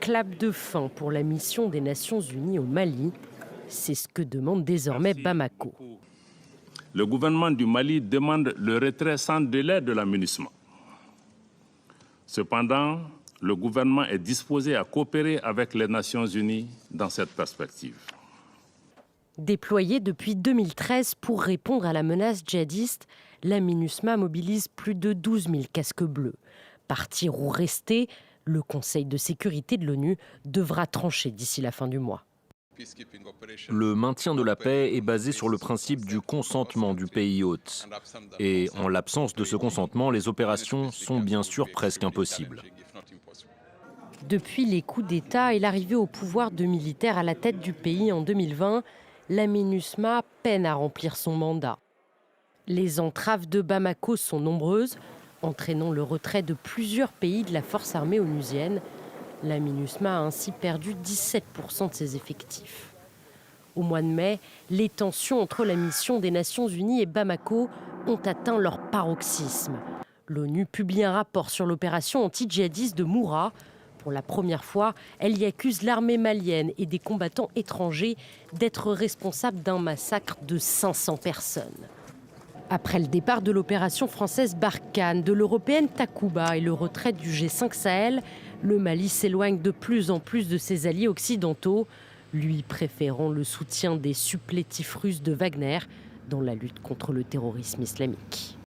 clap de fin pour la mission des Nations Unies au Mali. C'est ce que demande désormais Bamako. Le gouvernement du Mali demande le retrait sans délai de la MINUSMA. Cependant, le gouvernement est disposé à coopérer avec les Nations Unies dans cette perspective. Déployée depuis 2013 pour répondre à la menace djihadiste, la MINUSMA mobilise plus de 12 000 casques bleus. Partir ou rester, le Conseil de sécurité de l'ONU devra trancher d'ici la fin du mois. Le maintien de la paix est basé sur le principe du consentement du pays hôte. Et en l'absence de ce consentement, les opérations sont bien sûr presque impossibles. Depuis les coups d'État et l'arrivée au pouvoir de militaires à la tête du pays en 2020, la MINUSMA peine à remplir son mandat. Les entraves de Bamako sont nombreuses, entraînant le retrait de plusieurs pays de la force armée onusienne. La MINUSMA a ainsi perdu 17% de ses effectifs. Au mois de mai, les tensions entre la mission des Nations Unies et Bamako ont atteint leur paroxysme. L'ONU publie un rapport sur l'opération anti-djihadiste de Moura. Pour la première fois, elle y accuse l'armée malienne et des combattants étrangers d'être responsables d'un massacre de 500 personnes. Après le départ de l'opération française Barkhane, de l'européenne Takuba et le retrait du G5 Sahel, le Mali s'éloigne de plus en plus de ses alliés occidentaux, lui préférant le soutien des supplétifs russes de Wagner dans la lutte contre le terrorisme islamique.